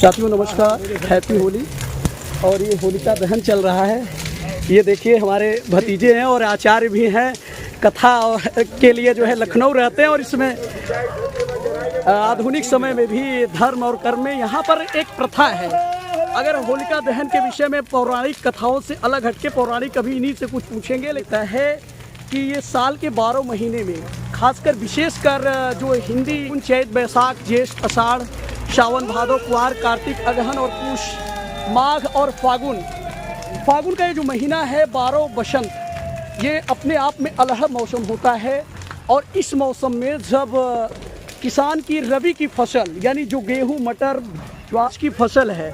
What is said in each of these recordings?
साथियों नमस्कार, हैप्पी होली। और ये होलिका दहन चल रहा है। ये देखिए हमारे भतीजे हैं और आचार्य भी हैं, कथा के लिए जो है लखनऊ रहते हैं। और इसमें आधुनिक समय में भी धर्म और कर्म में यहाँ पर एक प्रथा है। अगर होलिका दहन के विषय में पौराणिक कथाओं से अलग हटके पौराणिक कभी इन्हीं से कुछ पूछेंगे। लगता है कि ये साल के 12 महीने में खासकर विशेषकर जो हिंदी चैत बैसाख ज्येष्ठ अषाढ़ सावन भादो कुआर कार्तिक अगहन और पूष माघ और फागुन का ये जो महीना है 12 बसंत, ये अपने आप में अलग मौसम होता है। और इस मौसम में जब किसान की रबी की फसल यानी जो गेहूं मटर ज्वार की फसल है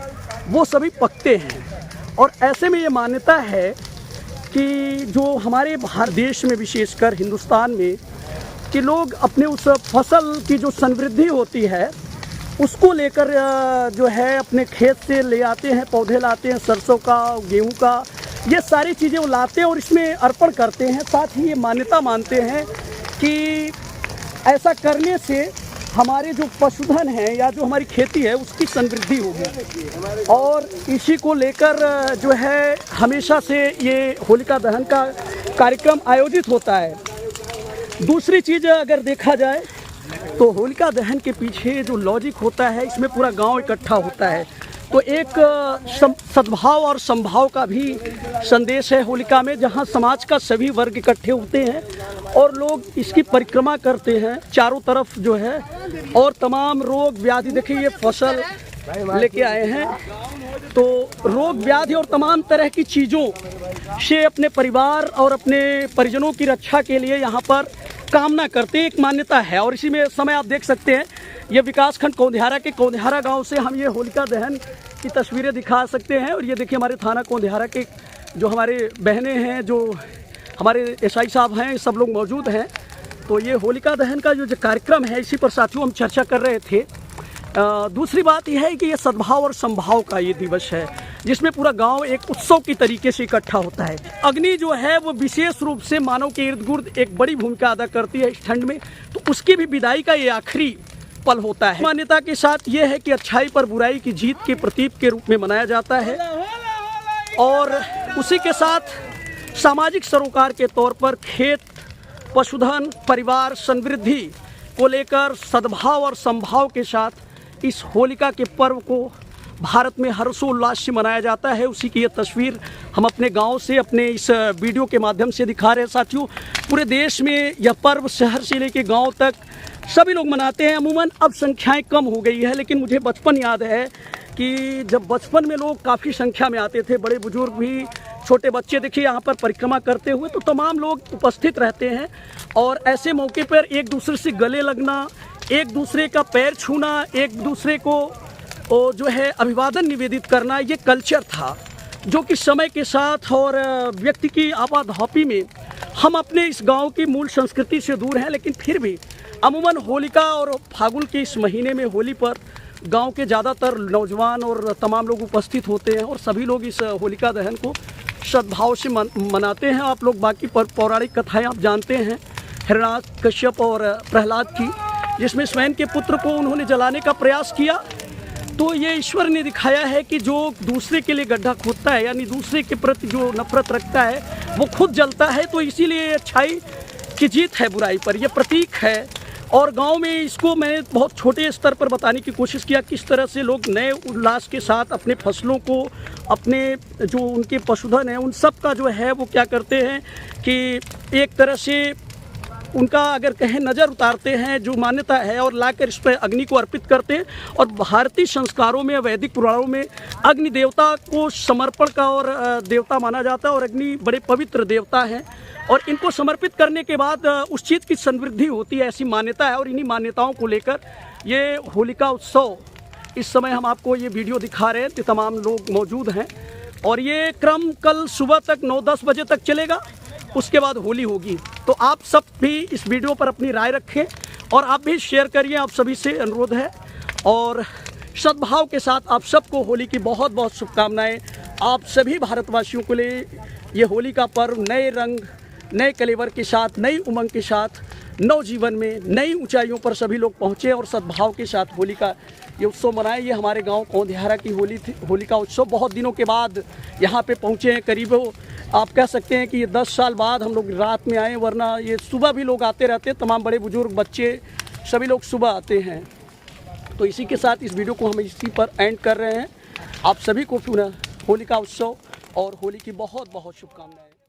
वो सभी पकते हैं। और ऐसे में ये मान्यता है कि जो हमारे भारत देश में विशेषकर हिंदुस्तान में कि लोग अपने उस फसल की जो समृद्धि होती है उसको लेकर जो है अपने खेत से ले आते हैं, पौधे लाते हैं, सरसों का गेहूं का, ये सारी चीज़ें वो लाते हैं और इसमें अर्पण करते हैं। साथ ही ये मान्यता मानते हैं कि ऐसा करने से हमारे जो पशुधन है या जो हमारी खेती है उसकी समृद्धि होगी। और इसी को लेकर जो है हमेशा से ये होलिका दहन का कार्यक्रम आयोजित होता है। दूसरी चीज़ अगर देखा जाए तो होलिका दहन के पीछे जो लॉजिक होता है, इसमें पूरा गांव इकट्ठा होता है। तो एक सद्भाव और समभाव का भी संदेश है होलिका में, जहां समाज का सभी वर्ग इकट्ठे होते हैं और लोग इसकी परिक्रमा करते हैं चारों तरफ जो है। और तमाम रोग व्याधि, देखिए ये फसल लेके आए हैं, तो रोग व्याधि और तमाम तरह की चीज़ों से अपने परिवार और अपने परिजनों की रक्षा के लिए यहाँ पर कामना करते हैं, एक मान्यता है। और इसी में समय आप देख सकते हैं, ये विकासखंड कौंधियारा के कौंधियारा गांव से हम ये होलिका दहन की तस्वीरें दिखा सकते हैं। और ये देखिए हमारे थाना कौंधियारा के जो हमारे बहनें हैं, जो हमारे एसआई साहब हैं, सब लोग मौजूद हैं। तो ये होलिका दहन का जो कार्यक्रम है इसी पर साथियों हम चर्चा कर रहे थे। दूसरी बात यह है कि ये सद्भाव और समभाव का ये दिवस है जिसमें पूरा गांव एक उत्सव की तरीके से इकट्ठा होता है। अग्नि जो है वो विशेष रूप से मानव के इर्द गिर्द एक बड़ी भूमिका अदा करती है इस ठंड में, तो उसकी भी विदाई का ये आखिरी पल होता है। मान्यता के साथ ये है कि अच्छाई पर बुराई की जीत के प्रतीक के रूप में मनाया जाता है। और उसी के साथ सामाजिक सरोकार के तौर पर खेत पशुधन परिवार समृद्धि को लेकर सद्भाव और समभाव के साथ इस होलिका के पर्व को भारत में हर्षोल्लास से मनाया जाता है। उसी की ये तस्वीर हम अपने गांव से अपने इस वीडियो के माध्यम से दिखा रहे हैं। साथियों पूरे देश में यह पर्व शहर से लेकर गांव तक सभी लोग मनाते हैं। अमूमन अब संख्याएं कम हो गई है, लेकिन मुझे बचपन याद है कि जब बचपन में लोग काफ़ी संख्या में आते थे, बड़े बुजुर्ग भी, छोटे बच्चे देखिए यहाँ पर परिक्रमा करते हुए, तो तमाम लोग उपस्थित रहते हैं। और ऐसे मौके पर एक दूसरे से गले लगना, एक दूसरे का पैर छूना, एक दूसरे को जो है अभिवादन निवेदित करना, ये कल्चर था जो कि समय के साथ और व्यक्ति की आपाधापी में हम अपने इस गांव की मूल संस्कृति से दूर हैं। लेकिन फिर भी अमूमन होलिका और फागुन के इस महीने में होली पर गांव के ज़्यादातर नौजवान और तमाम लोग उपस्थित होते हैं और सभी लोग इस होलिका दहन को सद्भाव से मनाते हैं। आप लोग बाकी पौराणिक कथाएँ आप जानते हैं, हिरण्याक्ष कश्यप और प्रहलाद की, जिसमें स्वयं के पुत्र को उन्होंने जलाने का प्रयास किया। तो ये ईश्वर ने दिखाया है कि जो दूसरे के लिए गड्ढा खोदता है यानी दूसरे के प्रति जो नफरत रखता है वो खुद जलता है। तो इसीलिए अच्छाई की जीत है बुराई पर, यह प्रतीक है। और गांव में इसको मैंने बहुत छोटे स्तर पर बताने की कोशिश किया, किस तरह से लोग नए उल्लास के साथ अपने फसलों को, अपने जो उनके पशुधन हैं उन सब का जो है वो क्या करते हैं कि एक तरह से उनका अगर कहें नज़र उतारते हैं जो मान्यता है और लाकर इस पर अग्नि को अर्पित करते हैं। और भारतीय संस्कारों में, वैदिक पुराणों में अग्नि देवता को समर्पण का और देवता माना जाता है और अग्नि बड़े पवित्र देवता हैं और इनको समर्पित करने के बाद उस चीज़ की समृद्धि होती है, ऐसी मान्यता है। और इन्हीं मान्यताओं को लेकर ये होलिका उत्सव, इस समय हम आपको ये वीडियो दिखा रहे हैं, तो तमाम लोग मौजूद हैं। और ये क्रम कल सुबह तक 9-10 बजे तक चलेगा, उसके बाद होली होगी। तो आप सब भी इस वीडियो पर अपनी राय रखें और आप भी शेयर करिए, आप सभी से अनुरोध है। और सद्भाव के साथ आप सबको होली की बहुत बहुत शुभकामनाएं। आप सभी भारतवासियों के लिए ये होली का पर्व नए रंग, नए कलेवर के साथ, नई उमंग के साथ, नवजीवन में नई ऊंचाइयों पर सभी लोग पहुँचे और सद्भाव के साथ होली का ये उत्सव मनाए। ये हमारे गांव कौंधियारा की होली थी, होली का उत्सव बहुत दिनों के बाद यहाँ पे पहुँचे हैं। करीब आप कह सकते हैं कि ये 10 साल बाद हम लोग रात में आए, वरना ये सुबह भी लोग आते रहते, तमाम बड़े बुजुर्ग बच्चे सभी लोग सुबह आते हैं। तो इसी के साथ इस वीडियो को हम इसी पर एंड कर रहे हैं। आप सभी को पुनः होली का उत्सव और होली की बहुत बहुत शुभकामनाएं।